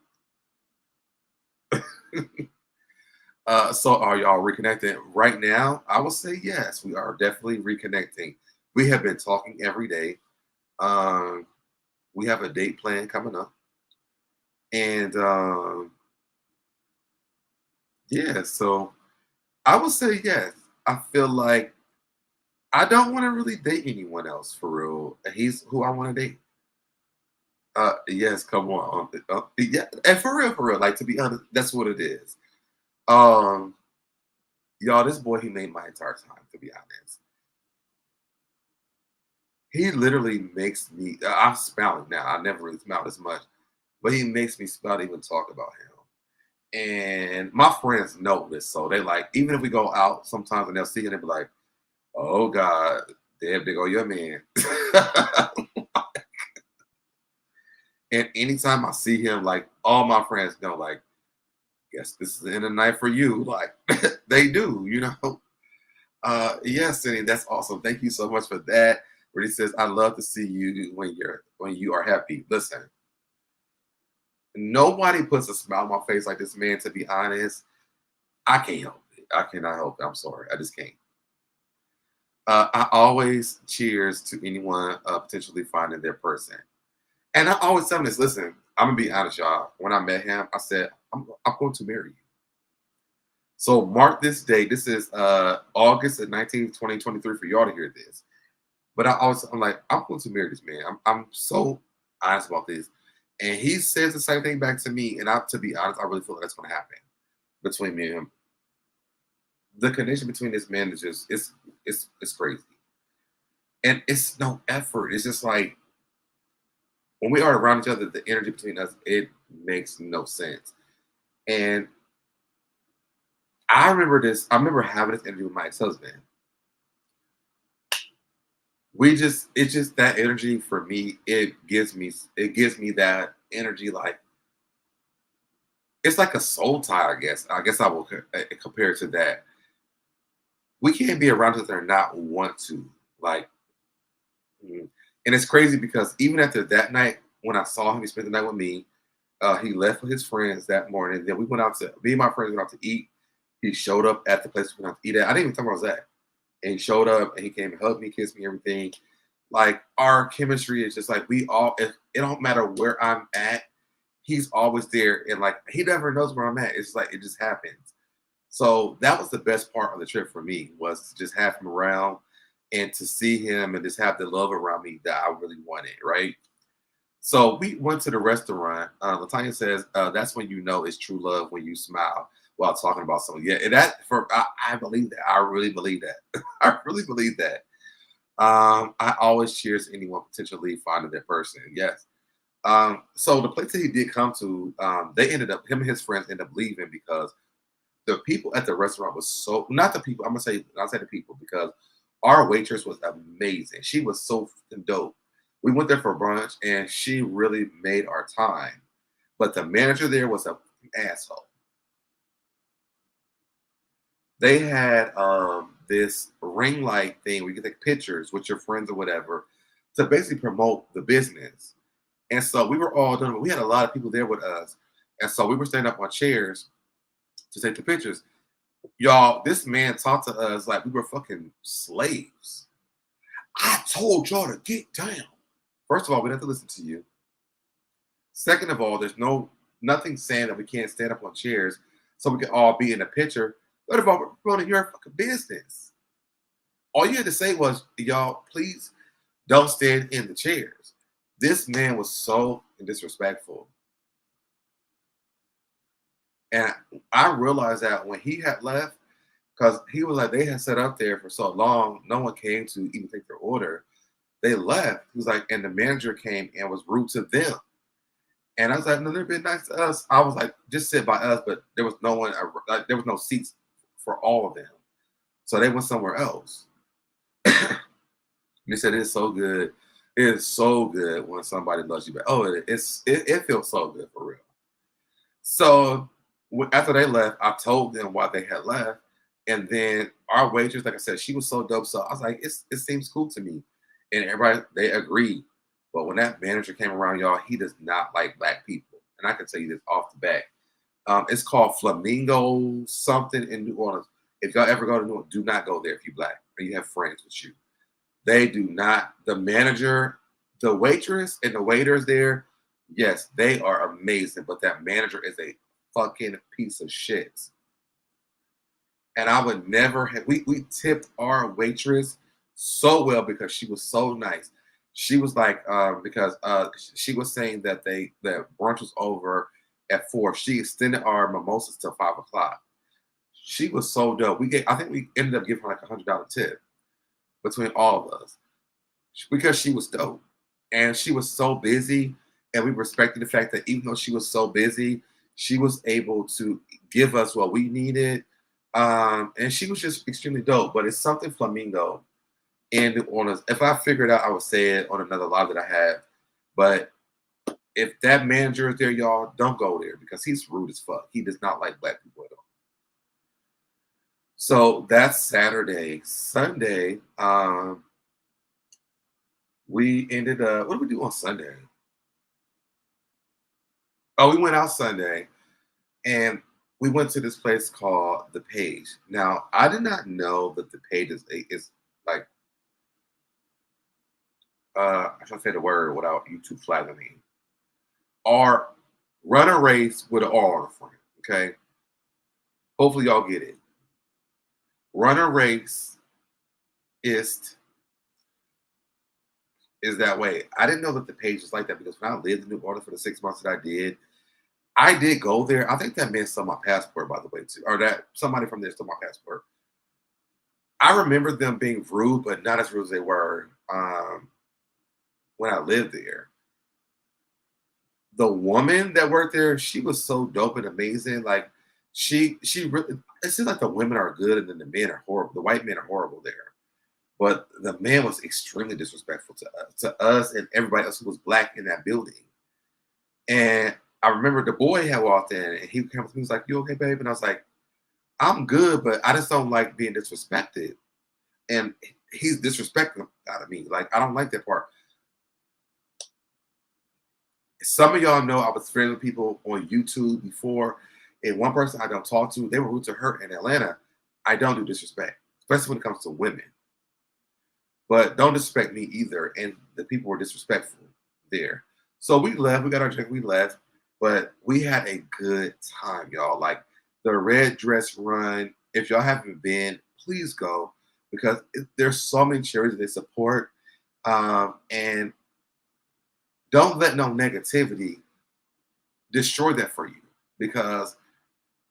So are y'all reconnecting right now? I would say yes, we are definitely reconnecting. We have been talking every day. We have a date plan coming up. And yeah, so I would say yes. I feel like I don't want to really date anyone else for real. He's who I want to date. Yes, come on. Yeah, and for real, like to be honest, that's what it is. Y'all, this boy, he made my entire time, to be honest. He literally makes me, I'm smiling now. I never really smiled as much, but he makes me smile to even talk about him. And my friends know this, so they like, even if we go out sometimes and they'll see it, they'll be like, oh God, there go your man. And anytime I see him, like all my friends know, like, guess this is the end of the night for you. Like they do, Yes, Cindy, that's awesome. Thank you so much for that. Where he says, I love to see you when you are happy. Listen, nobody puts a smile on my face like this man, to be honest. I can't help it. I cannot help it. I'm sorry. I just can't. I always cheers to anyone potentially finding their person. And I always tell them this, listen, I'm going to be honest, y'all. When I met him, I said, I'm going to marry you. So mark this date. This is August the 19th, 2023 for y'all to hear this. But I'm like, I'm going to marry this man. I'm so honest about this. And he says the same thing back to me. And to be honest, I really feel like that's going to happen between me and him. The connection between this man is just, it's crazy. And it's no effort. It's just like, when we are around each other, the energy between us, it makes no sense. And I remember having this interview with my ex-husband. It's just that energy for me, it gives me that energy, like, it's like a soul tie, I guess. I guess I will compare it to that. We can't be around each other and not want to, like, and it's crazy because even after that night, when I saw him, he spent the night with me. He left with his friends that morning. Then me and my friends went out to eat. He showed up at the place we went out to eat at. I didn't even tell him where I was at. And he showed up and he came and hugged me, kissed me, everything. Like our chemistry is just like it don't matter where I'm at, he's always there. And like he never knows where I'm at. It's like it just happens. So that was the best part of the trip for me, was to just have him around and to see him and just have the love around me that I really wanted, right? So we went to the restaurant. Latanya says, that's when you know it's true love, when you smile while talking about someone. Yeah, and I believe that. I really believe that. I really believe that. I always cheers anyone potentially finding their person. Yes. So the place that he did come to, him and his friends ended up leaving because the people at the restaurant was not the people, I'll say the people, because Our waitress was amazing. She was so fucking dope. We went there for brunch, and she really made our time. But the manager there was a asshole. They had this ring light thing where you can take pictures with your friends or whatever to basically promote the business. And so we were all doing it. We had a lot of people there with us. And so we were standing up on chairs to take the pictures. Y'all, this man talked to us like we were fucking slaves. I told y'all to get down. First of all, we don't have to listen to you. Second of all, there's nothing saying that we can't stand up on chairs so we can all be in a picture. Third of all, we're promoting your fucking business. All you had to say was, y'all, please don't stand in the chairs. This man was so disrespectful. And I realized that when he had left, because he was like, they had sat up there for so long, no one came to even take their order. They left. He was like, and the manager came and was rude to them. And I was like, no, they've been nice to us. I was like, just sit by us, but there was no one, like, there was no seats for all of them. So they went somewhere else. They said, it's so good. It is so good when somebody loves you back. Oh, it feels so good for real. So after they left, I told them why they had left. And then our waitress, like I said, she was so dope. So I was like, it seems cool to me. And everybody, they agreed. But when that manager came around, y'all, he does not like black people. And I can tell you this off the bat. It's called Flamingo something in New Orleans. If y'all ever go to New Orleans, do not go there if you're black or you have friends with you. They do not. The manager, the waitress, and the waiters there, yes, they are amazing. But that manager is a fucking piece of shit. And I would never have, we tipped our waitress so well because she was so nice. She was like, because she was saying that that brunch was over at 4. She extended our mimosas till 5 o'clock. She was so dope. I think we ended up giving her like $100 tip between all of us because she was dope. And she was so busy. And we respected the fact that even though she was so busy, she was able to give us what we needed. And she was just extremely dope. But it's something Flamingo in New Orleans. If I figured out, I would say it on another live that I have. But if that manager is there, y'all, don't go there because he's rude as fuck. He does not like black people at all. So that's Saturday. Sunday, we ended up, what did we do on Sunday? Oh, we went out Sunday and we went to this place called The Page. Now, I did not know that The Page is like, I can't say the word without YouTube flagging me. Or run a race with an R on the front, okay? Hopefully y'all get it. Run a race is that way. I didn't know that The Page is like that because when I lived in New Orleans for the 6 months that I did go there. I think that man stole my passport, by the way, too. Or that somebody from there stole my passport. I remember them being rude, but not as rude as they were when I lived there. The woman that worked there, she was so dope and amazing. Like she really, it seems like the women are good and then the men are horrible. The white men are horrible there. But the man was extremely disrespectful to us and everybody else who was black in that building. And I remember the boy had walked in and he came up to me, he was like, "You okay, babe?" And I was like, "I'm good, but I just don't like being disrespected." And he's disrespecting out of me. Like, I don't like that part. Some of y'all know I was friends with people on YouTube before, and one person I don't talk to, they were rude to her in Atlanta. I don't do disrespect, especially when it comes to women. But don't disrespect me either. And the people were disrespectful there. So we left. We got our drink. We left. But we had a good time, y'all. Like the Red Dress Run. If y'all haven't been, please go because there's so many charities they support. And don't let no negativity destroy that for you because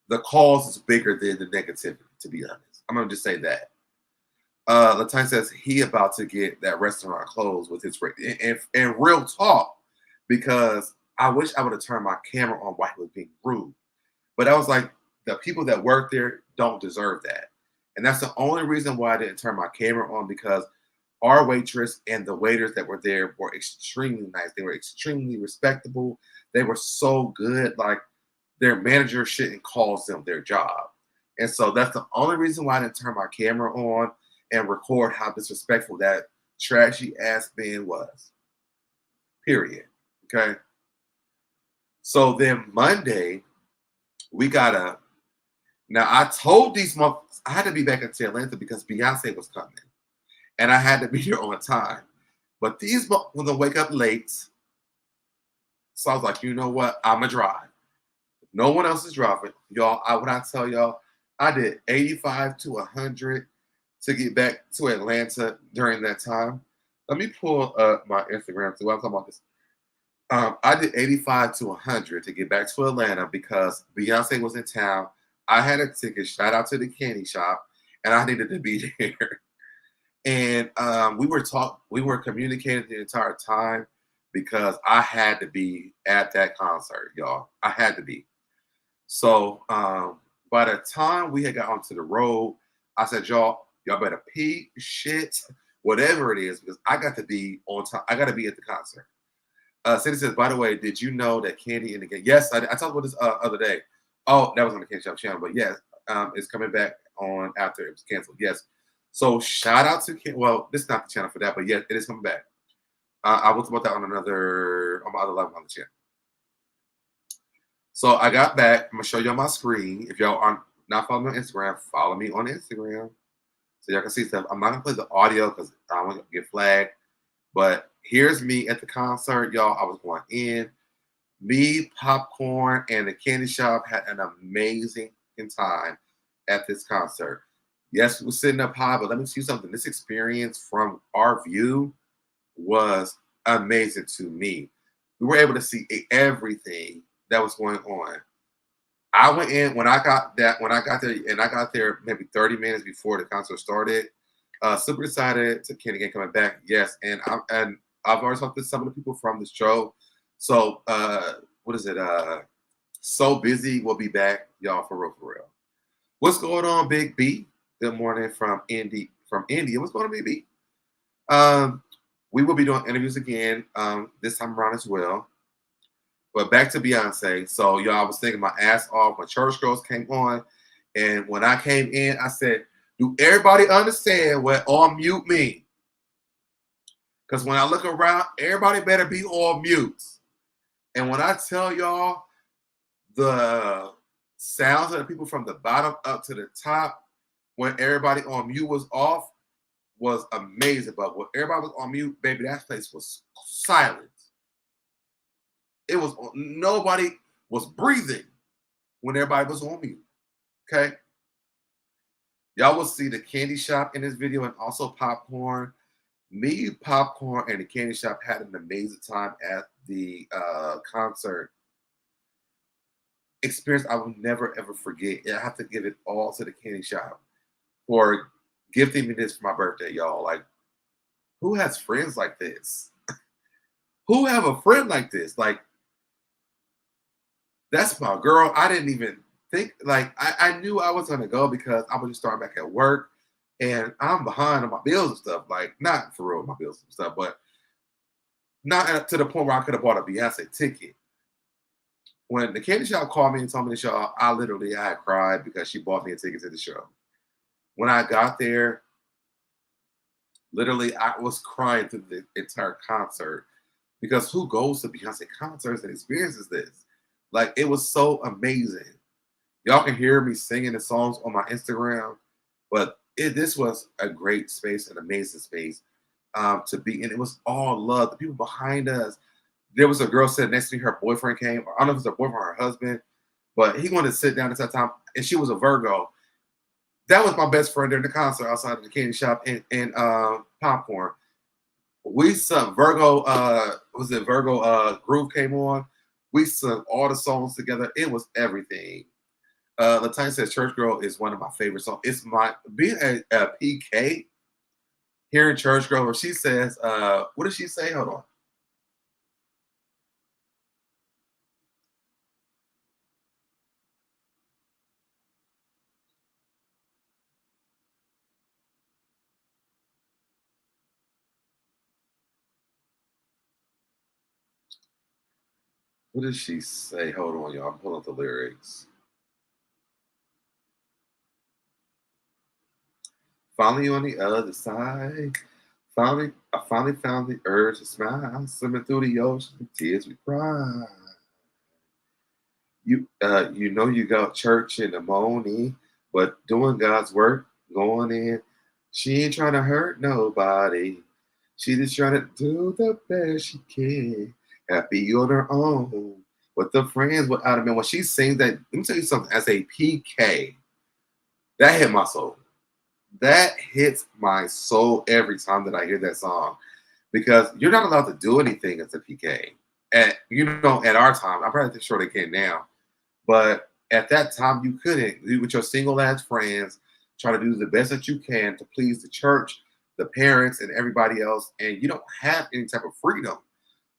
the cause is bigger than the negativity, to be honest. I'm going to just say that. Latanya says he about to get that restaurant closed with his and real talk because I wish I would have turned my camera on while he was being rude. But I was like, the people that work there don't deserve that. And that's the only reason why I didn't turn my camera on, because our waitress and the waiters that were there were extremely nice. They were extremely respectable. They were so good. Like, their manager shouldn't calls them their job. And so that's the only reason why I didn't turn my camera on and record how disrespectful that trashy ass man was. Period. Okay. So then Monday, we got up. Now, I told these months I had to be back in Atlanta because Beyonce was coming. And I had to be here on time. But these months were going to wake up late. So I was like, you know what? I'm going to drive. No one else is driving. Y'all, when I tell y'all, I did 85 to 100 to get back to Atlanta during that time. Let me pull up my Instagram too. I'm talking about this. I did 85 to 100 to get back to Atlanta because Beyonce was in town. I had a ticket. Shout out to the candy shop, and I needed to be there. And we were communicating the entire time because I had to be at that concert, y'all. I had to be. So by the time we had got onto the road, I said, y'all better pee, shit, whatever it is, because I got to be on time. I got to be at the concert. Cindy says, by the way, did you know that Candy in the game? Yes, I talked about this other day. Oh, that was on the Candy Shop channel, but yes, it's coming back on after it was canceled. Yes. So shout out to well, this is not the channel for that, but yes, it is coming back. I will talk about that on my other live on the channel. So I got back. I'm gonna show you on my screen. If y'all are not following me on Instagram, follow me on Instagram so y'all can see stuff. I'm not gonna play the audio because I don't want to get flagged. But here's me at the concert, y'all. I was going in. Me, Popcorn, and the candy shop had an amazing time at this concert. Yes, we were sitting up high, but let me tell you something. This experience from our view was amazing to me. We were able to see everything that was going on. I went in when I got there, and I got there maybe 30 minutes before the concert started. Super excited to Kenny again coming back. Yes, and I've already talked to some of the people from the show. So what is it? So Busy will be back, y'all, for real, for real. What's going on, Big B? Good morning from Indy. What's going on, Big B? We will be doing interviews again this time around as well. But back to Beyonce. So, y'all, I was thinking my ass off when Church Girls came on. And when I came in, I said, do everybody understand what on mute means? Because when I look around, everybody better be on mute. And when I tell y'all the sounds of the people from the bottom up to the top, when everybody on mute was off, was amazing. But when everybody was on mute, baby, that place was silent. It was nobody was breathing when everybody was on mute. Okay. Y'all will see the candy shop in this video and also Popcorn. Me, Popcorn, and the candy shop had an amazing time at the concert. Experience I will never ever forget. I have to give it all to the candy shop for gifting me this for my birthday, y'all. Like, who has friends like this? Who have a friend like this? Like, that's my girl. I didn't even think, like, I knew I was gonna go because I was just starting back at work and I'm behind on my bills and stuff. Like, not for real, my bills and stuff, but not to the point where I could have bought a Beyonce ticket. When the candy shop called me and told me to show, I had cried because she bought me a ticket to the show. When I got there, literally, I was crying through the entire concert because who goes to Beyonce concerts and experiences this? Like, it was so amazing. Y'all can hear me singing the songs on my Instagram, but this was a great space, an amazing space to be in. It was all love. The people behind us. There was a girl sitting next to me. Her boyfriend came. I don't know if it's her boyfriend or her husband, but he wanted to sit down at that time, and she was a Virgo. That was my best friend during the concert outside of the candy shop and Popcorn. We sung Virgo, Virgo Groove came on. We sung all the songs together. It was everything. Latanya says Church Girl is one of my favorite songs. It's being a PK here in Church Girl, where she says, what does she say? Hold on. What did she say? Hold on, y'all. I'm pulling up the lyrics. Finally on the other side. I finally found the urge to smile. Swimming through the ocean with tears we cry. You know you got church in the morning, but doing God's work, going in. She ain't trying to hurt nobody. She just trying to do the best she can. Happy on her own. With the friends without him. And when she sings that, let me tell you something. As a PK, that hit my soul. That hits my soul every time that I hear that song. Because you're not allowed to do anything as a PK. At our time, I'm probably sure they can now. But at that time, you couldn't. You with your single ass friends, try to do the best that you can to please the church, the parents, and everybody else, and you don't have any type of freedom.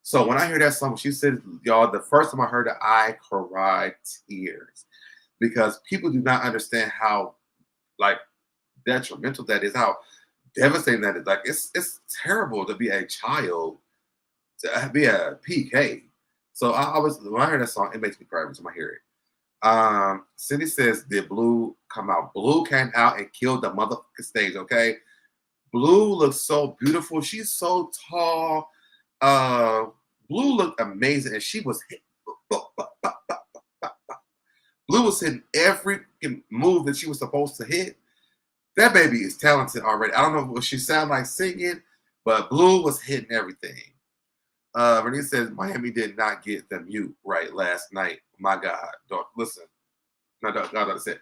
So when I hear that song, she said, y'all, the first time I heard it, I cried tears because people do not understand how like detrimental that is, how devastating that is. Like it's terrible to be a child, to be a PK. So I was when I hear that song, it makes me cry every time I hear it. Cindy says, did Blue come out? Blue came out and killed the motherfucking stage, okay? Blue looks so beautiful. She's so tall. Blue looked amazing, and she was hit. Blue was hitting every move that she was supposed to hit. That baby is talented already. I don't know what she sound like singing, but Blue was hitting everything. Renee says Miami did not get the mute right last night. My God, don't listen. No, I said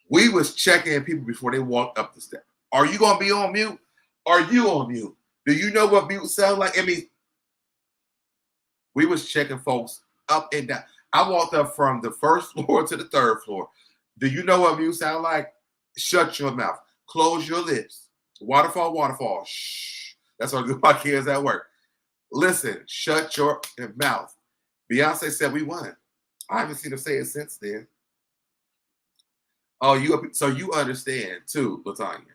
we was checking people before they walked up the steps. Are you gonna be on mute? Are you on mute? Do you know what mute sound like? I mean, we was checking folks up and down. I walked up from the first floor to the third floor. Do you know what mute sound like? Shut your mouth. Close your lips. Waterfall, waterfall. Shh. That's what I do with my kids at work. Listen, shut your mouth. Beyonce said we won. I haven't seen her say it since then. Oh, so you understand too, Latanya.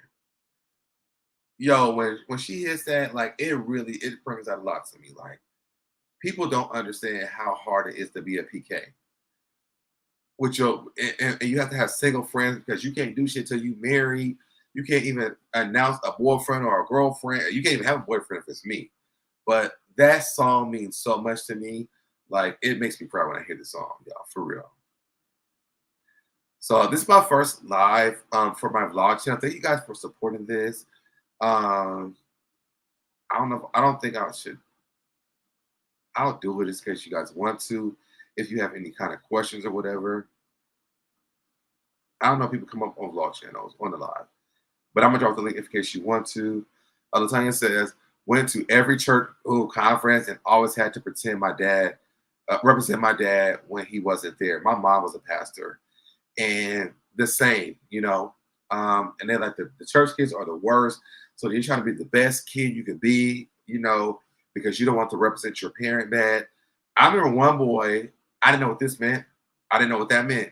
Yo, when she hits that, like it brings out a lot to me. Like people don't understand how hard it is to be a PK. With and you have to have single friends because you can't do shit till you marry. You can't even announce a boyfriend or a girlfriend. You can't even have a boyfriend if it's me. But that song means so much to me. Like it makes me proud when I hear the song, y'all, for real. So this is my first live for my vlog channel. Thank you guys for supporting this. I don't know. I don't think I should. I'll do it just in case you guys want to. If you have any kind of questions or whatever. I don't know if people come up on vlog channels on the live. But I'm going to drop the link in case you want to. Latanya says, went to every church conference and always had to represent my dad when he wasn't there. My mom was a pastor. And the same, and they're like the church kids are the worst. So you're trying to be the best kid you could be, because you don't want to represent your parent bad. I remember one boy, I didn't know what this meant. I didn't know what that meant.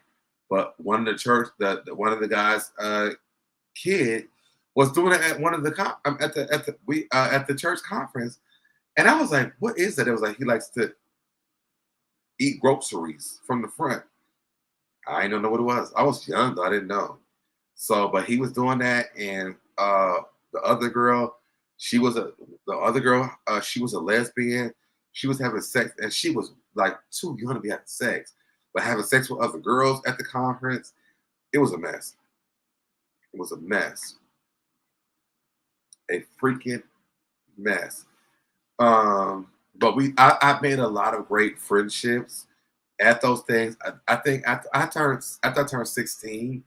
But one of the church, one of the guys' kid was doing it at one of the at the church conference, and I was like, "What is that?" It was like he likes to eat groceries from the front. I didn't know what it was. I was young though; I didn't know. So, but he was doing that, and the other girl, she was a lesbian. She was having sex, and she was like too young to be having sex, but having sex with other girls at the conference. It was a mess. It was a mess. A freaking mess. But I made a lot of great friendships at those things. I think after I turned 16,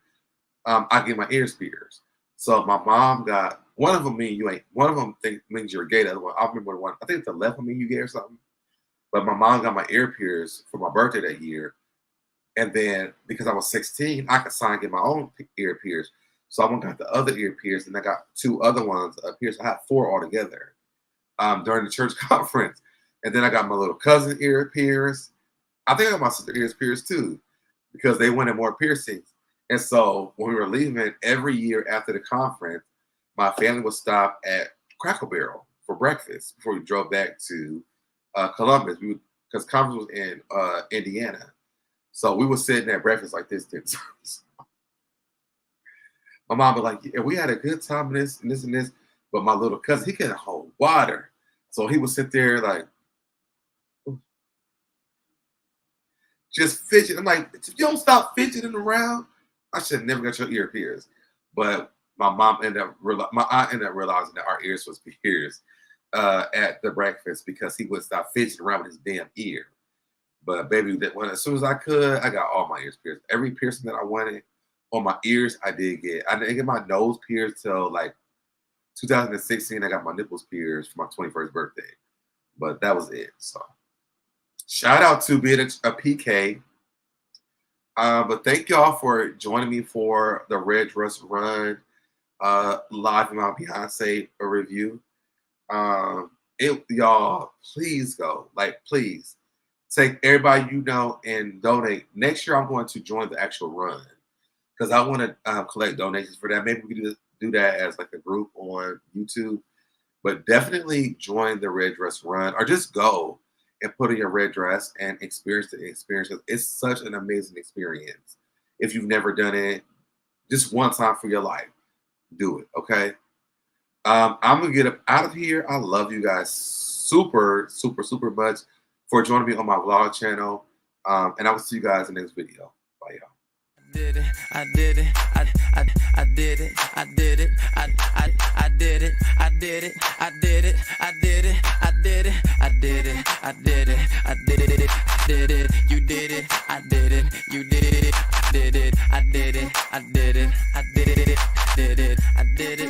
I get my ears pierced. So my mom got one of them means you ain't. One of them means you're gay. The other one, I remember the one. I think the left one means you gay or something. But my mom got my ear pierced for my birthday that year, and then because I was 16, I could sign and get my own ear pierced. So I went and got the other ear pierced, and I got two other ones pierced. I had 4 altogether during the church conference, and then I got my little cousin ear pierced. I think I got my sister ears pierced too, because they wanted more piercings. And so when we were leaving every year after the conference, my family would stop at Cracker Barrel for breakfast before we drove back to Columbus. We would because conference was in Indiana. So we were sitting at breakfast like this. My mom was like, yeah, we had a good time in this and this and this. But my little cousin, he couldn't hold water. So he would sit there like, just fidget. I'm like, if you don't stop fidgeting around, I should have never got your ear pierced. But my aunt ended up realizing that our ears was pierced at the breakfast because he would stop fidgeting around with his damn ear. But baby, as soon as I could, I got all my ears pierced. Every piercing that I wanted on my ears, I did get. I didn't get my nose pierced till like 2016. I got my nipples pierced for my 21st birthday. But that was it. So shout out to being a PK. But thank y'all for joining me for the Red Dress Run live in my Beyonce review. Y'all, please go. Like, please. Take everybody you know and donate. Next year, I'm going to join the actual run because I want to collect donations for that. Maybe we can do that as like a group on YouTube. But definitely join the Red Dress Run or just go and put on your red dress and experience the experience. It's such an amazing experience. If you've never done it, just one time for your life, do it, okay? I'm going to get up out of here. I love you guys super, super, super much for joining me on my vlog channel. And I will see you guys in the next video. Bye, y'all. Did it, I did it, I did it, I did it, I did it, I did it, I did it, I did it, I did it, I did it, I did it, I did it, did it, you did it, I did it, you did it, I did it, I did it, I did it, I did it, I did it.